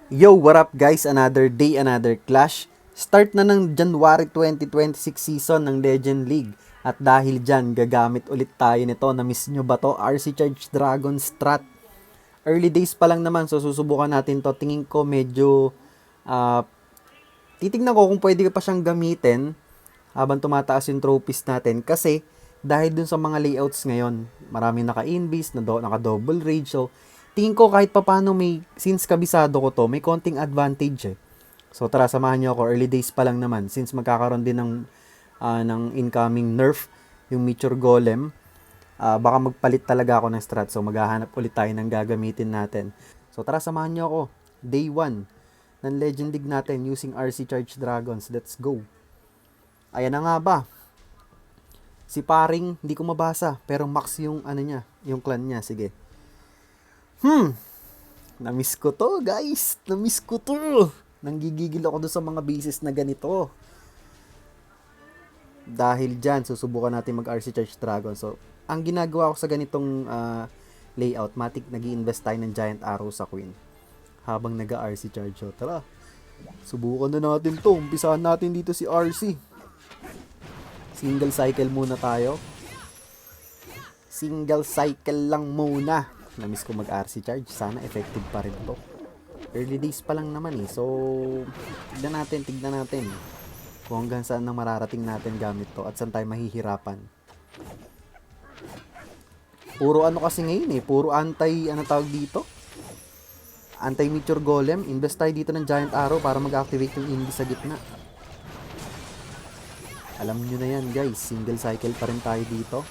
Yo, what up guys? Another day, another clash. Start na ng January 2026 season ng Legend League. At dahil dyan, gagamit ulit tayo nito. Na-miss nyo ba to? RC Charge Dragon Strat. Early days pa lang naman, so susubukan natin to. Tingin ko medyo titignan ko kung pwede pa siyang gamitin habang tumataas yung trophies natin. Kasi dahil dun sa mga layouts ngayon, maraming naka-invis, naka-double rage. So, tingin ko kahit papano since kabisado ko to, may konting advantage eh. So tara, samahan niyo ako. Early days pa lang naman. Since magkakaroon din ng incoming nerf, yung Meteor Golem, baka magpalit talaga ako ng strat. So maghahanap ulit tayo ng gagamitin natin. So tara, samahan niyo ako. Day 1 ng Legend League natin using RC Charge Dragons. Let's go. Ayan na nga ba. Si paring, hindi ko mabasa. Pero max yung ano niya, yung clan niya. Sige. Na-miss ko to, guys. Na-miss ko to. Nanggigigil ako doon sa mga bases na ganito. Dahil dyan, susubukan natin mag-RC Charge Dragon. So, ang ginagawa ko sa ganitong layout, matik nag-i-invest tayo ng Giant Arrow sa Queen. Habang nag-RC Charge. So, tara. Subukan na natin to. Umpisahan natin dito si RC. Single cycle muna tayo. Single cycle lang muna. Na-miss ko mag-RC charge. Sana effective pa rin to. Early days pa lang naman eh. So, tignan natin. Kung hanggang saan nang mararating natin gamit to at saan tayo mahihirapan. Puro ano kasi ngayon eh. Puro ano tawag dito? Anti-Meteor Golem. Invest tayo dito ng Giant Arrow para mag-activate yung Invis sa gitna. Alam nyo na yan guys. Single cycle pa rin tayo dito.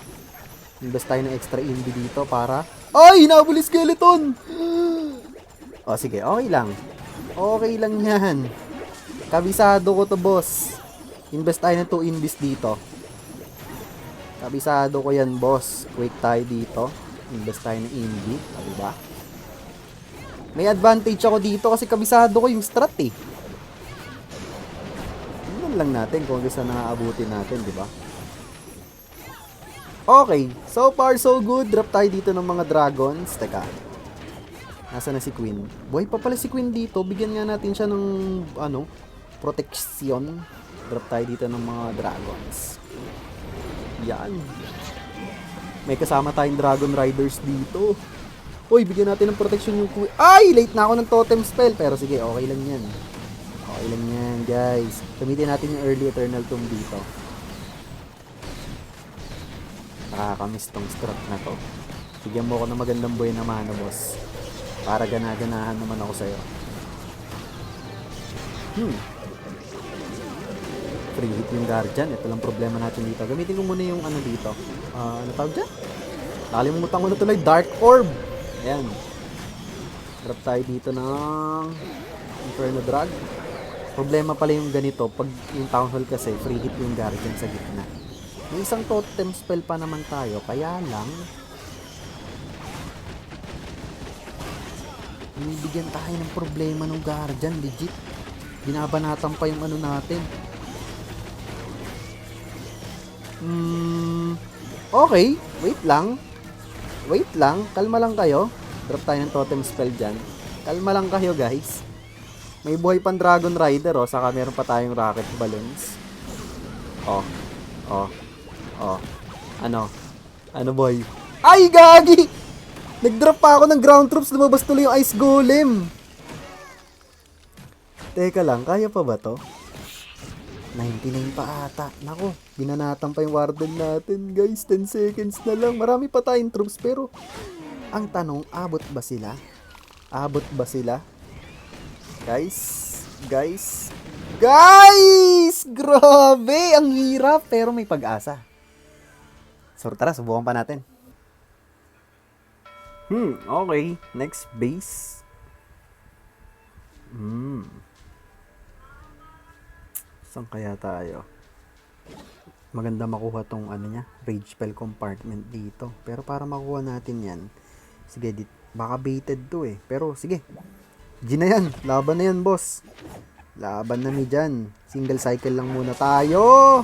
Invest tayo ng extra Invi dito para... Ay! Hinabol yung skeleton! O sige, okay lang. Okay lang yan. Kabisado ko to, boss. Invest tayo ng 2 Invis dito. Kabisado ko yan, boss. Quick tayo dito. Invest tayo ng Invi. Diba? May advantage ako dito kasi kabisado ko yung strat eh. Tingnan lang natin kung gusto na aabutin natin, diba? Okay, so far so good. Drop tayo dito ng mga dragons. Teka, nasa na si Queen? Buhay pa pala si Queen dito. Bigyan nga natin siya ng protection. Drop tayo dito ng mga dragons. Yan. May kasama tayong dragon riders dito. Uy, bigyan natin ng protection yung Queen. Ay, late na ako ng totem spell. Pero sige, okay lang yan. Okay lang yan, guys. Gamitin natin yung early eternal tomb dito. Nakakamiss tong strat na to. Bigyan mo ako ng magandang buhay na mana, boss. Para gana-ganahan naman ako sa'yo. Free hit yung Guardian. Ito lang problema natin dito. Gamitin ko muna yung ano dito. Ano tawag dyan? Nakalimutan ko na tuloy. Dark Orb. Ayan. Drop tayo dito ng Inferno Drag. Problema pala yung ganito. Pag yung Town Hall kasi, free hit yung Guardian sa gitna. May isang totem spell pa naman tayo, kaya lang binibigyan tayo ng problema ng Guardian, legit. Binabanatan pa yung ano natin. Okay, wait lang. Kalma lang kayo. Drop tayo ng totem spell dyan. Kalma lang kayo guys. May buhay pang Dragon Rider saka meron pa tayong rocket balloons. Ano boy? Ay, gagi! Nag-drop pa ako ng ground troops, lumabas tuloy yung ice golem. Teka lang, kaya pa ba to? 99 pa ata. Nako, binanatan pa yung warden natin, guys. 10 seconds na lang. Marami pa tayong troops, pero ang tanong, abot ba sila? Guys! Grabe! Ang hirap, pero may pag-asa. So tara, subukan pa natin. Okay. Next base. Saan kaya tayo? Maganda makuha tong rage spell compartment dito. Pero para makuha natin yan, sige, baka baited to eh. Pero sige, G na yan. Laban na yan, boss. Laban na mi dyan. Single cycle lang muna tayo.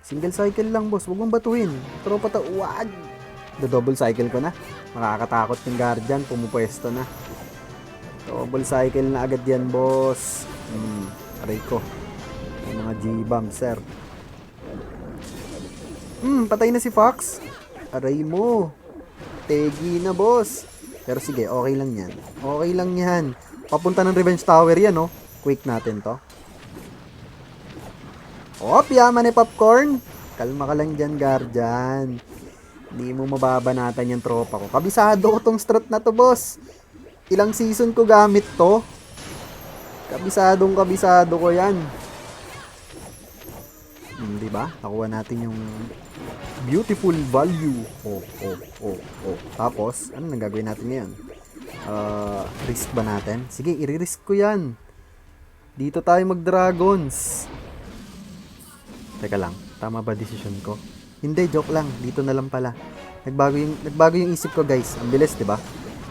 Single cycle lang, boss. Huwag mong batuhin. Tropa ta. Wag! Do-double cycle ko na. Makakatakot yung Guardian. Pumupwesto na. Double cycle na agad yan, boss. Aray ko. Yung mga G-bomb, sir. Patay na si Fox. Aray mo. Tegi na, boss. Pero sige, okay lang yan. Okay lang yan. Papunta ng Revenge Tower yan, no? Quick natin to. Op, yaman ni Popcorn. Kalma ka lang dyan, Guardian. Hindi mo mababanatan yung tropa ko. Kabisado ko tong strat na to, boss. Ilang season ko gamit to. Kabisado ko yan. Diba? Nakuha natin yung beautiful value. Tapos, ano nang gagawin natin ngayon? Risk ba natin? Sige, i-risk ko yan. Dito tayo mag-dragons. Teka lang, tama ba decision ko? Hindi, joke lang. Dito na lang pala. Nagbago yung isip ko, guys. Ang bilis, diba?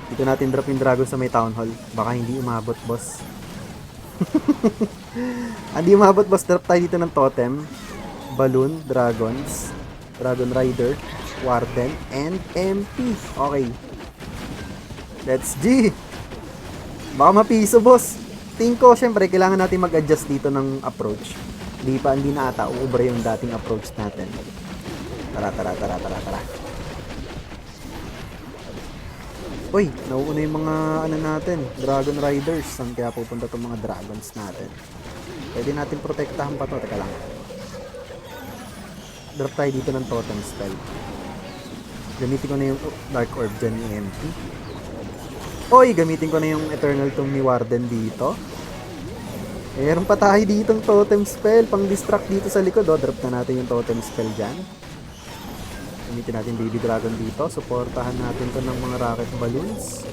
Dito natin drop yung dragon sa may town hall. Baka hindi umabot, boss. Hindi umabot, boss. Drop tayo dito ng totem, balloon, dragons, dragon rider, warden, and MP. Okay. Let's G. Baka mapiso, boss. Tingin ko, syempre, kailangan natin mag-adjust dito ng approach. Hindi na ata. Uubra yung dating approach natin. Tara. Uy, nauuna yung mga ano natin, Dragon Riders. Saan kaya pupunta itong mga dragons natin? Pwede natin protektahan pa to. Teka lang. Drop tayo dito ng totem spell. Gamitin ko na yung Dark Orb dyan ni MP. Uy, gamitin ko na yung Eternal Tomb ni Warden dito. Meron pa tayo ditong totem spell. Pang distract dito sa likod. Drop na natin yung totem spell dyan. Gamitin natin Baby Dragon dito. Supportahan natin to ng mga rocket balloons.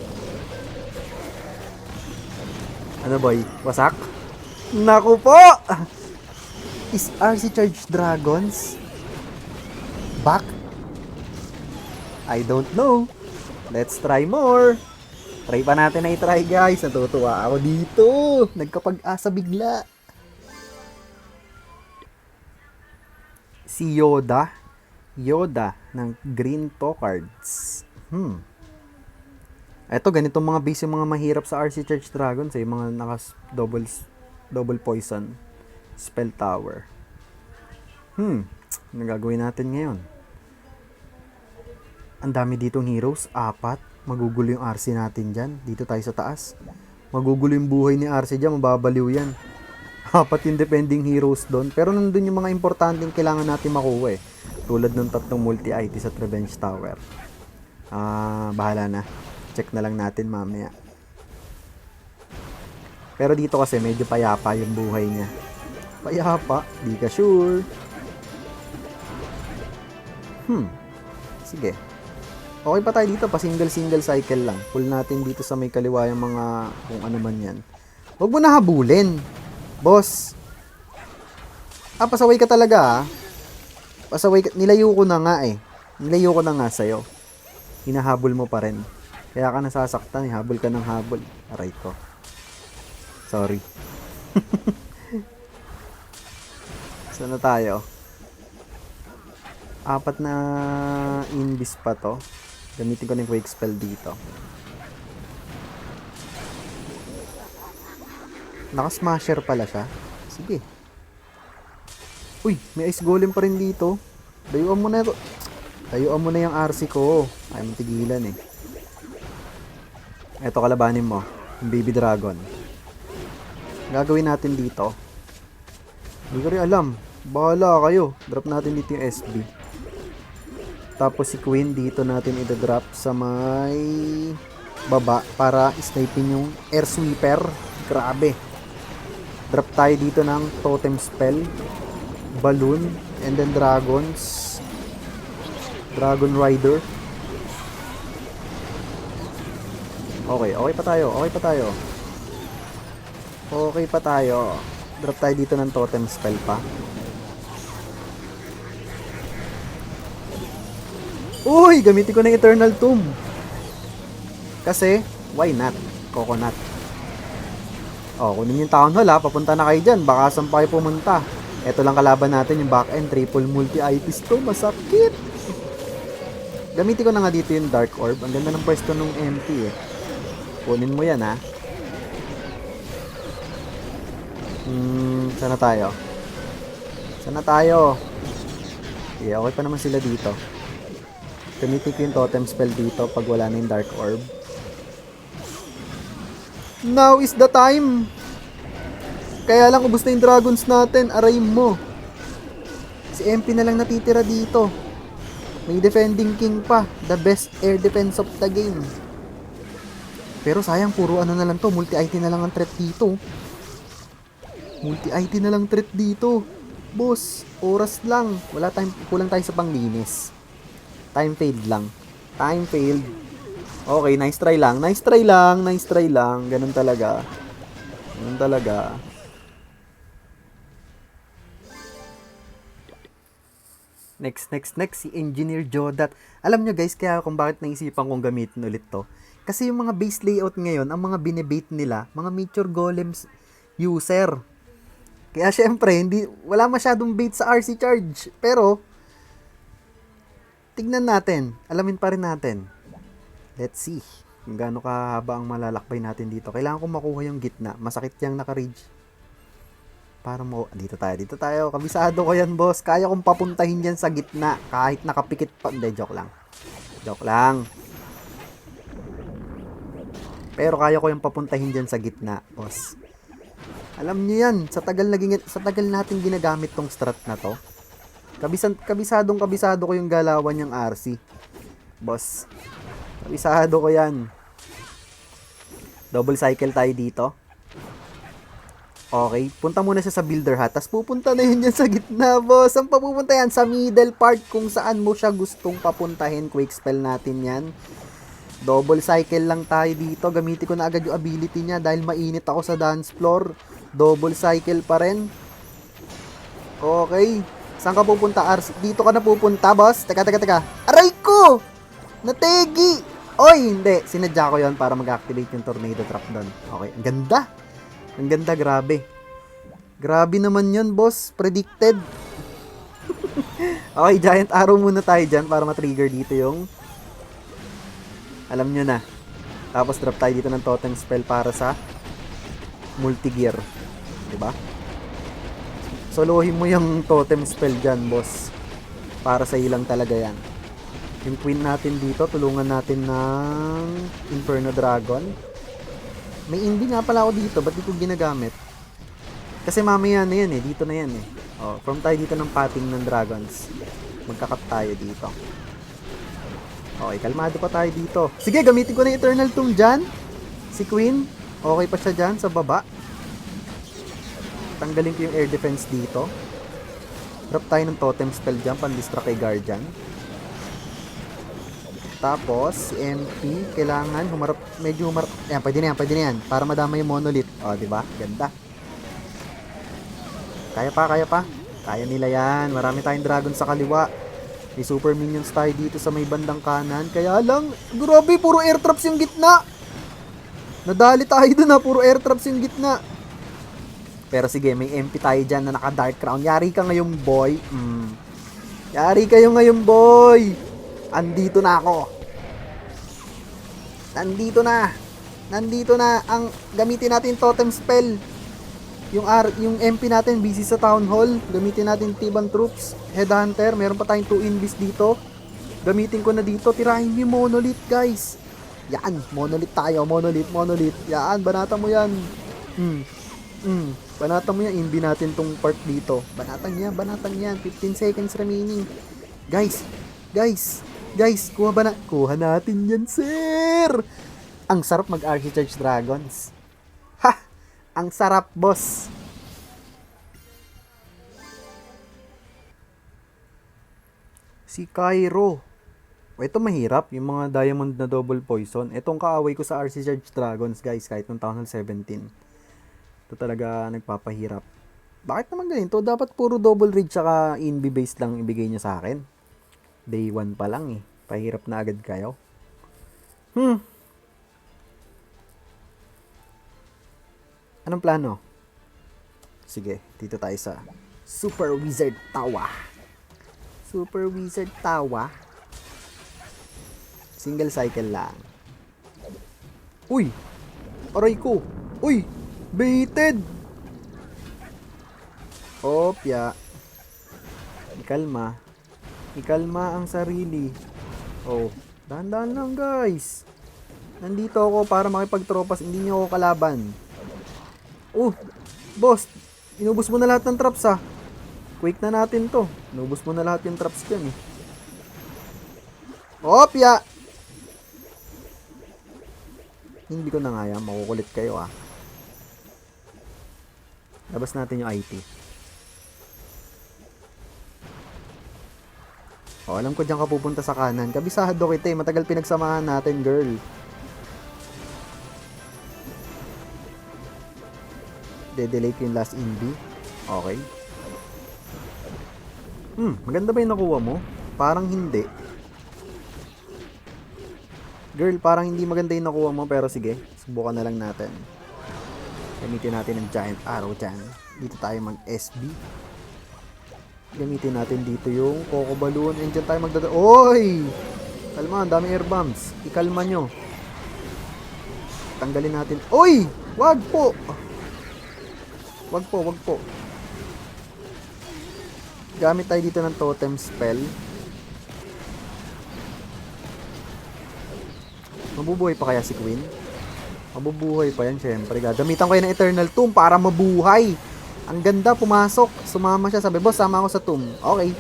Ano boy? Wasak? Naku po! Is RC Charge Dragons back? I don't know. Let's try more. Try pa natin na i-try, guys. Natutuwa ako dito. Nagkapag-asa bigla. Si Yoda ng Green to cards. Eto, ganitong mga base yung mga mahirap sa RC Church Dragons. Yung mga double poison spell tower. Ano gagawin natin ngayon? Ang dami ditong heroes. 4. Magugulo yung RC natin dyan. Dito tayo sa taas. Magugulo yung buhay ni RC dyan. Mababaliw yan. 4 yung defending heroes doon. Pero nandun yung mga importanteng kailangan natin makuha eh. Tulad ng 3 multi-IT sa Revenge Tower. Bahala na. Check na lang natin mamaya. Pero dito kasi medyo payapa yung buhay niya. Payapa? Di ka sure. Sige. Okay pa tayo dito, pa single cycle lang. Pull natin dito sa may kaliwa yung mga kung ano man yan. Huwag mo na habulin, boss. Pasaway ka talaga Pasaway ka. Nilayo ko na nga Nilayo ko na nga sa'yo. Hinahabol mo pa rin. Kaya ka nasasaktan, habol ka ng habol. Aray ko. Sorry. Saan na tayo? 4 na invis pa to. Gamitin ko na yung quick spell dito. Naka-smasher pala siya. Sige. Uy, may ice golem pa rin dito. Dayuan mo na ito. Dayuan mo na yung RC ko. Ay, matigilan eh. Eto, kalabanin mo. Yung baby dragon. Gagawin natin dito. Hindi ko rin alam. Bahala kayo. Drop natin dito yung SB. Tapos si Queen dito natin i-drop sa may baba para snipin yung air sweeper. Grabe. Drop tayo dito ng totem spell, balloon, and then dragons. Dragon rider. Okay pa tayo. Drop tayo dito ng totem spell pa. Uy, gamitin ko ng Eternal Tomb. Kasi, why not? Coconut. Kunin yung town hall papunta na kayo dyan. Baka saan pa kayo pumunta. Ito lang kalaban natin, yung back end. Triple multi-IPs to. Masakit. Gamitin ko na nga dito yung Dark Orb. Ang ganda ng pwesto ng MP eh. Kunin mo yan Sana tayo? Sana tayo? Okay, okay pa naman sila dito. Gamitin ko yung totem spell dito pag wala na yung Dark Orb. Now is the time! Kaya lang ubos na yung dragons natin. Aray mo. Si MP na lang natitira dito. May defending king pa. The best air defense of the game. Pero sayang, puro ano na lang to. Multi-IT na lang ang threat dito. Multi-IT na lang threat dito. Boss, oras lang. Wala time, kulang tayo sa panglinis. Time failed lang. Time failed. Okay, nice try lang. Nice try lang. Nice try lang. Ganun talaga. Ganun talaga. Next, si Engineer Jodat. Alam nyo guys, kaya kung bakit naisipan kong gamitin ulit to. Kasi yung mga base layout ngayon, ang mga binebait nila, mga Meteor Golems user. Kaya syempre, wala masyadong bait sa RC Charge. Pero, tignan natin. Alamin pa rin natin. Let's see kung gaano kahaba ang malalakbay natin dito. Kailangan ko makuha yung gitna. Masakit yung naka-rage. Para mo, dito tayo. Kabisado ko yan, boss. Kaya kong papuntahin yan sa gitna. Kahit nakapikit pa. Hindi, joke lang. Joke lang. Pero kaya ko yung papuntahin dyan sa gitna, boss. Alam nyo yan, sa tagal natin ginagamit tong strat na to. Kabisado ko yung galawan yung RC. Boss. Kabisado ko yan. Double cycle tayo dito. Okay, punta muna siya sa builder hut. Tapos pupunta na yun yan sa gitna, boss. Saan papupunta yan? Sa middle part kung saan mo siya gustong papuntahin. Quick spell natin yan. Double cycle lang tayo dito. Gamitin ko na agad yung ability niya dahil mainit ako sa dance floor. Double cycle pa rin. Okay. Saan ka pupunta, Ars? Dito ka na pupunta, boss. Teka. Aray ko! Nategi! Oy, hindi. Sinadya ko yon para mag-activate yung tornado trap doon. Okay, ang ganda. Ang ganda, grabe. Grabe naman yun, boss. Predicted. Okay, giant arrow muna tayo dyan para matrigger dito yung... Alam nyo na. Tapos drop tayo dito ng totem spell para sa multi-gear. Diba? Solohin mo yung totem spell dyan, boss. Para sa ilang talaga yan. Yung queen natin dito, tulungan natin ng Inferno Dragon. May invi nga pala ako dito, ba't di ko ginagamit? Kasi mamaya na yan eh, dito na yan eh. Oh, from tayo dito ng pathing ng dragons. Magkakat tayo dito. Okay, kalmado pa tayo dito. Sige, gamitin ko na yung Eternal Tomb dyan. Si Queen, okay pa siya dyan sa baba. Tanggalin ko yung air defense dito. Drop tayo ng totem spell dyan, pan-distract kay Guardian. Tapos, si MP, kailangan medyo humarap. Ayan, pwede na yan. Para madama yung monolith. O, diba? Ganda. Kaya pa. Kaya nila yan. Marami tayong dragon sa kaliwa. May super minions tayo dito sa may bandang kanan. Kaya lang, grabe, puro air traps yung gitna. Nadali tayo dun ha, puro air traps yung gitna. Pero sige, may MP tayo dyan na naka-dark crown. Yari ka ngayong boy. Yari kayo ngayong boy. Andito na ako. Nandito na ang gamitin natin totem spell. Yung MP natin busy sa town hall. Gamitin natin Tiban troops, headhunter. Meron pa tayong 2 invis dito. Gamitin ko na dito. Tirahin yung monolith, guys. Yan, monolith tayo. Monolith. Yan, banata mo yan. Banata mo yan. Invi natin tong part dito. Banatan yan. 15 seconds remaining. Guys, kuha natin yan, sir! Ang sarap mag-RC Charge Dragons. Ha! Ang sarap, boss! Si Cairo. Ito mahirap, yung mga diamond na double poison. Itong kaaway ko sa RC Charge Dragons, guys, kahit nung taon 17. Ito talaga nagpapahirap. Bakit naman ganito? Dapat puro double read tsaka invi base lang ibigay niya sa akin. Day 1 pa lang eh. Pahirap na agad kayo. Anong plano? Sige, dito tayo sa Super Wizard Tawa. Single cycle lang. Uy! Aray ko! Uy! Baited! Opya. Ikalma. Ikalma ang sarili. Oh, dahan-dahan lang guys. Nandito ako para makipagtropas, hindi niyo ako kalaban. Boss, inubos mo na lahat ng traps ah. Quick na natin to. Inubos mo na lahat yung traps dyan eh. Opya! Hindi ko na nga yan, makukulit kayo ah. Labas natin yung IT. Oh, alam ko dyan ka pupunta sa kanan. Kabisado kita eh, matagal pinagsamahan natin girl. De-delay ko yung last invi. Okay. Maganda ba yung nakuha mo? Parang hindi. Girl, parang hindi maganda yung nakuha mo, pero sige, subukan na lang natin. Gamitin natin ang giant arrow dyan. Dito tayo mag-SB. Gamitin natin dito yung Coco Balloon. And dyan tayo Oy! Kalma, ang daming air bombs. Ikalma nyo. Tanggalin natin. Oy! Wag po! Wag po. Gamit tayo dito ng totem spell. Mabubuhay pa kaya si Queen? Mabubuhay pa yan, syempre. Gagamitan ko yan ng Eternal Tomb para mabuhay. Ang ganda, pumasok. Sumama siya. Sabi, boss, sama ako sa tomb. Okay.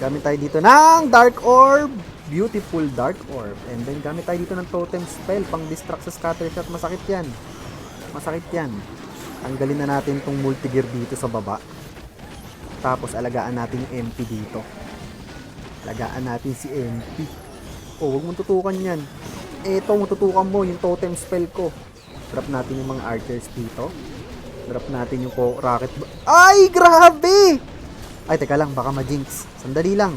Gamit tayo dito ng Dark Orb. Beautiful Dark Orb. And then, gamit tayo dito ng Totem Spell. Pang distract sa Scatter Shot. Masakit yan. Tanggalin na natin tong multigear dito sa baba. Tapos, alagaan natin yung MP dito. Alagaan natin si MP. Huwag mong tutukan yan. Eto, matutukan mo yung totem spell ko. Drop natin yung mga archers dito. Drop natin yung rocket. Ay, grabe! Ay, teka lang, baka ma-jinx. Sandali lang.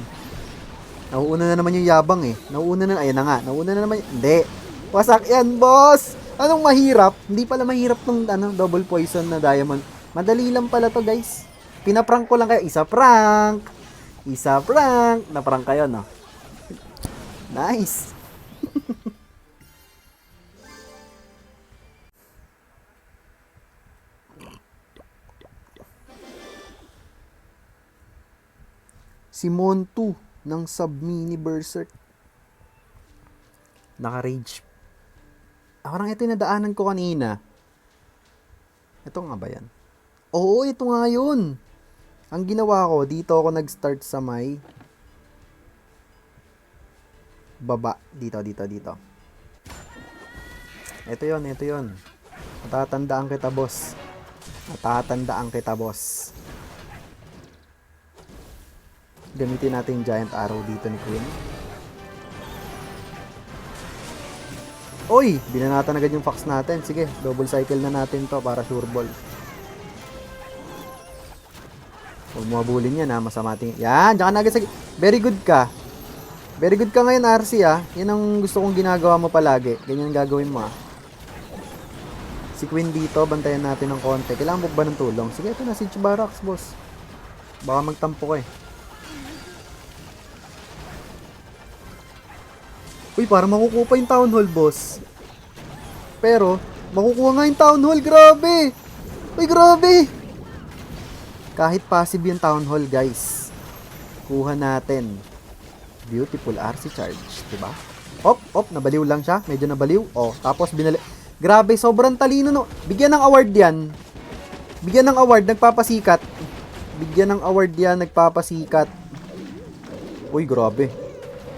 Nauuna na naman yung yabang eh. Nauuna na naman. Hindi. Wasak yan, boss! Anong mahirap? Hindi pala mahirap tong double poison na diamond. Madali lang pala to, guys. Pinaprank ko lang kayo. Isa prank. Naprank kayo, no? Nice. Si Montu ng Sub-Mini Berserk. Naka-rage. Parang ito yung nadaanan ko kanina. Ito nga ba yan? Oo, ito nga yun. Ang ginawa ko, dito ako nag-start sa may baba. Dito. Ito yun. Matatandaan kita, boss. Gamitin natin yung giant arrow dito ni Queen. Oy! Binanatan agad yung fox natin. Sige, double cycle na natin to para sure ball. Huwag mo abulin yan ha. Masama tingin. Yan! Diyan ka na agad sa... Very good ka. Very good ka ngayon, RC ha. Yan ang gusto kong ginagawa mo palagi. Ganyan gagawin mo ha. Si Queen dito, bantayan natin ng konti. Kailangan mo ba ng tulong? Sige, ito na. Siege Barracks, boss. Baka magtampo ka eh. Uy, para makukuha pa yung Town Hall, boss. Pero, makukuha nga yung Town Hall. Grabe! Uy, grabe! Kahit passive yung Town Hall, guys. Kuha natin. Beautiful RC charge, diba? Nabaliw lang siya. Medyo nabaliw. Tapos binali... Grabe, sobrang talino, no? Bigyan ng award yan. Nagpapasikat. Uy, grabe.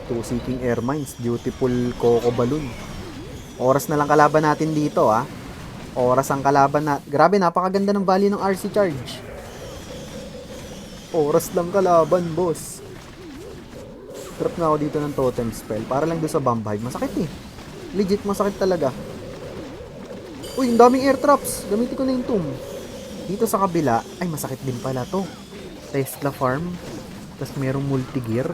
Two Seeking Air Mines. Beautiful Coco Balloon. Oras na lang kalaban natin dito, ah. Grabe, napakaganda ng value ng RC charge. Oras lang kalaban, boss. Drop na ako dito ng totem spell. Para lang doon sa bomb hive. Masakit eh. Legit, masakit talaga. Uy, ang daming air traps. Gamitin ko na yung tomb. Dito sa kabila, ay masakit din pala to. Tesla farm. Tapos merong multi-gear.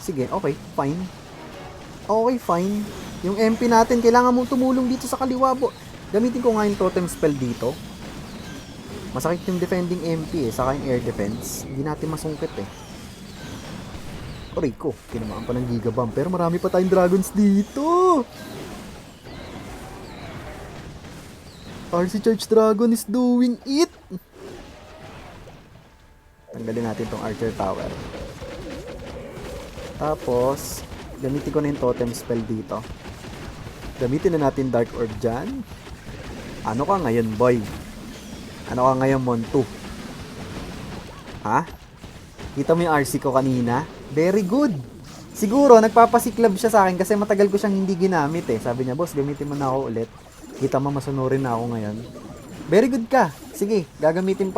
Sige, okay, fine. Yung MP natin, kailangan mong tumulong dito sa kaliwa, Gamitin ko nga yung totem spell dito. Masakit yung defending MP saka yung air defense. Hindi natin masungkit eh. Aray ko, tinamaan pa ng Gigabomb. Pero marami pa tayong dragons dito. RC Charge Dragon is doing it. Tanggalin natin tong Archer Tower. Tapos, gamitin ko na yung Totem Spell dito. Gamitin na natin Dark Orb dyan. Ano ka ngayon, boy? Ano ka ngayon, Montu? Ha? Kita mo yung RC ko kanina? Very good. Siguro, nagpapasiklab siya sa akin kasi matagal ko siyang hindi ginamit eh. Sabi niya, boss, gamitin mo na ako ulit. Kita mo, masunurin na ako ngayon. Very good ka. Sige, gagamitin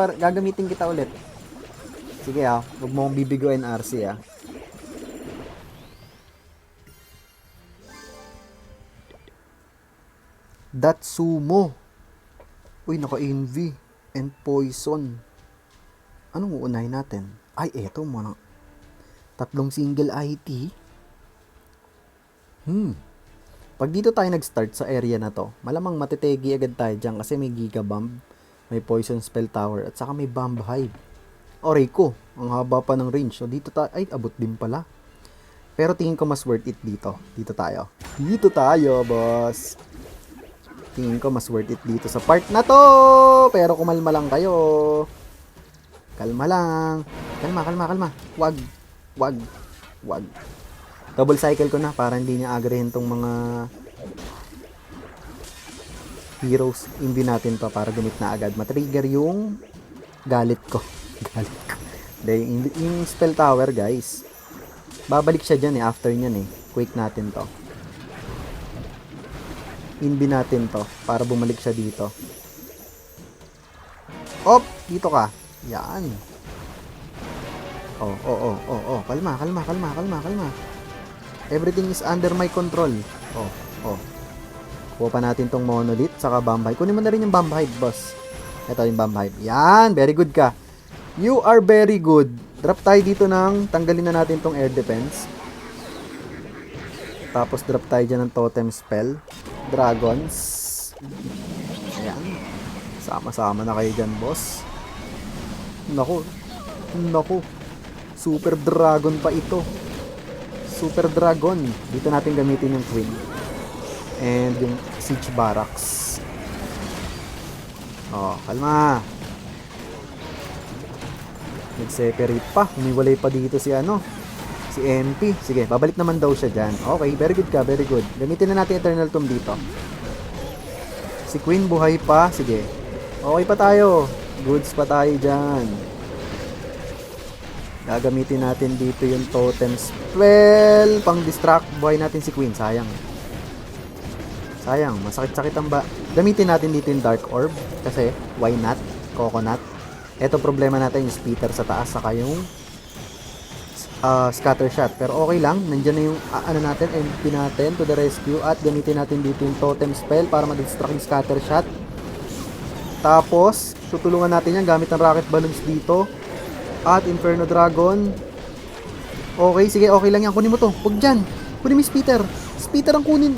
kita ulit. Sige huwag mo akong bibiguin RC Datsumo. Uy, naka-envy. And poison. Anong uunahin natin? Ay, eto muna. 3 single IT. Pag dito tayo nag-start sa area na to, malamang matitegi agad tayo dyan kasi may Gigabomb, may Poison Spell Tower, at saka may Bomb Hive. Oray ko, ang haba pa ng range. So dito tayo, ay abot din pala. Pero tingin ko mas worth it dito. Dito tayo, boss. Tingin ko mas worth it dito sa part na to. Pero kumalma lang kayo. Kalma lang. Kalma. Wag. Double cycle ko na para hindi niya agrehin tong mga heroes. Imbi natin to para gamit na agad. Matrigger yung galit ko. Yung spell tower, guys. Babalik siya dyan after nyan Quake natin to. Imbi natin to para bumalik siya dito. Op! Dito ka. Yan. Oh. Kalma. Everything is under my control. Kuha pa natin tong Monolith, saka Bomb Hive. Kunin mo na rin yung Bomb Hive, boss. Ito yung Bomb Hive. Yan, very good ka. You are very good. Drop tayo dito tanggalin na natin tong Air Defense. Tapos drop tayo dyan ng Totem Spell. Dragons. Ayan. Sama-sama na kayo dyan, boss. Naku. Super Dragon pa ito. Super Dragon. Dito natin gamitin yung Queen. And yung Siege Barracks. Kalma. Nag-separate pa. Umiwalay pa dito si MP. Sige, babalik naman daw siya dyan. Okay, very good ka, very good. Gamitin na natin Eternal Tomb dito. Si Queen buhay pa. Sige. Okay pa tayo. Goods pa tayo dyan. Gagamitin natin dito yung Totem Spell. Pang distract. Buhay natin si Queen. Sayang. Masakit-sakit ang gamitin natin dito yung Dark Orb. Kasi, why not? Coconut. Ito problema natin yung Splitter sa taas. Saka yung Scatter Shot. Pero okay lang. Nandyan na yung natin. MP natin to the rescue. At gamitin natin dito yung Totem Spell para ma-distract yung Scatter Shot. Tapos, tutulungan natin yan gamit ng Rocket Balloons dito. At Inferno Dragon. Okay, sige, okay lang yan. Kunin mo to. Huwag dyan. Kunin mo yung Spitter. Spitter ang kunin.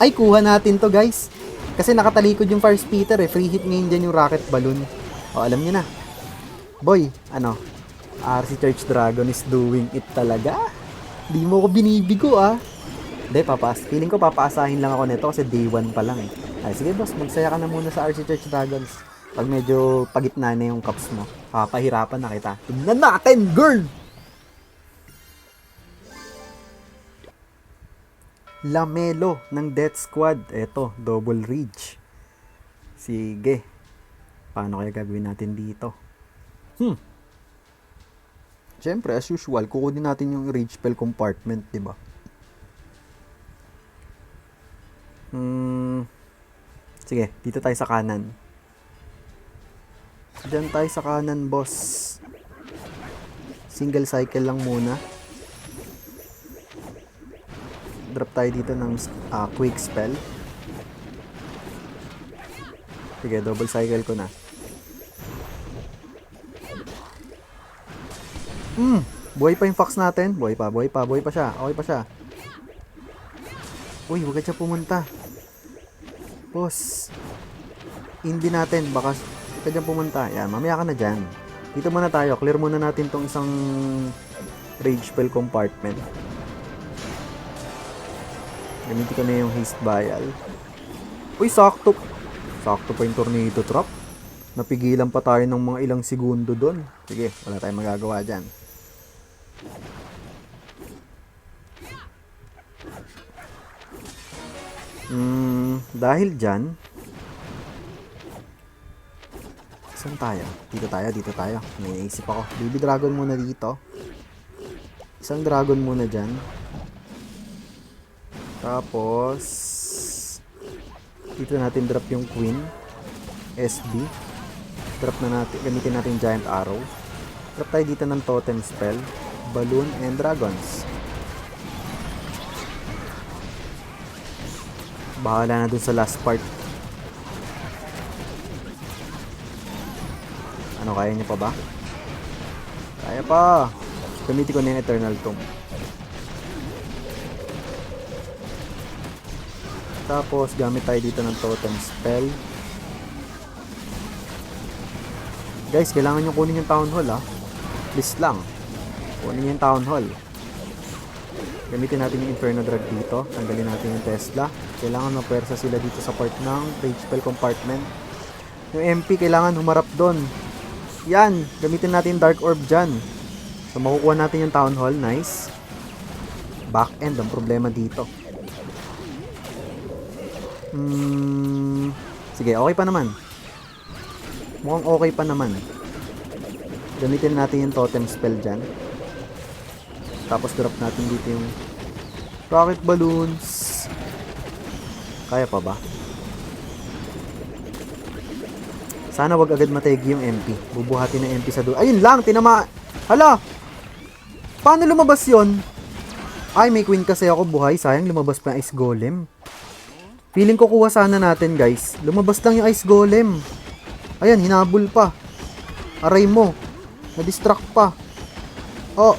Ay, kuha natin to, guys. Kasi nakatalikod yung Fire Spitter Free hit ngayon dyan yung Rocket Balloon. Alam nyo na. Boy, RC Charge Dragon is doing it talaga. Di mo ko binibigo, Hindi, feeling ko papaasahin lang ako nito kasi day 1 pa lang Ay, sige boss, magsaya ka na muna sa RC Charge Dragons. Pag medyo pagitna na yung cups mo, pahirapan na kita. Tignan natin, girl! Lamelo ng Death Squad. Eto, double reach. Sige. Paano kaya gagawin natin dito? Siyempre, as usual, kukunin natin yung rage spell compartment, diba? Sige, dito tayo sa kanan. Diyan tayo sa kanan, boss. Single cycle lang muna. Drop tayo dito ng quick spell. Sige, double cycle ko na. Buhay pa yung fox natin. Buhay pa siya. Okay pa siya. Uy, huwag ka siya pumunta. Boss. Hindi natin. Baka ka dyan pumunta. Yan, mamaya ka na dyan. Dito muna tayo. Clear muna natin tong isang rage spell compartment. Gamitin ko na yung haste vial. Uy, sakto. Sakto pa yung tornado trap. Napigilan pa tayo ng mga ilang segundo doon. Sige, wala tayong magagawa dyan. Dahil dyan, saan tayo? Dito tayo. May naisip ako. Baby dragon muna dito. Isang dragon muna dyan. Tapos, dito natin drop yung queen. SB. Drop na natin, gamitin natin giant arrow. Drop tayo dito ng totem spell, balloon, and dragons. Bahala na dun sa last part. Ano, kaya niya pa ba? Kaya pa! Gamitin ko na yung Eternal Tomb. Tapos, gamit tayo dito ng totem spell. Guys, kailangan nyo kunin yung Town Hall, please lang. Kunin nyo yung Town Hall. Gamitin natin yung Inferno Drag dito. Tanggalin natin yung Tesla. Kailangan mapuwersa sila dito sa part ng Rage Spell Compartment. Yung MP, kailangan humarap doon. Yan! Gamitin natin yung Dark Orb dyan. So, makukuha natin yung Town Hall. Nice. Back end ang problema dito. Sige, okay pa naman. Mukhang okay pa naman. Gamitin natin yung Totem Spell dyan. Tapos drop natin dito yung rocket balloons. Kaya pa ba? Sana wag agad mategi yung MP. Bubuhatin ng MP sa dulo. Ayun lang, tinama. Hala! Paano lumabas yon? Ay, may queen kasi ako buhay. Sayang, lumabas pa yung ice golem. Feeling ko kuha sana natin, guys. Lumabas lang yung ice golem. Ayan, hinabol pa. Aray mo. Na-distract pa. Oh,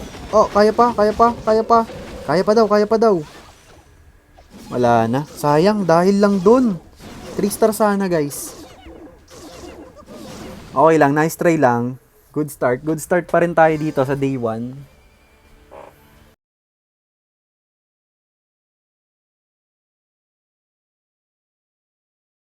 kaya pa. Kaya pa daw. Wala na. Sayang, dahil lang dun. 3 star sana, guys. Okay lang, nice try lang. Good start. Good start pa rin tayo dito sa day 1.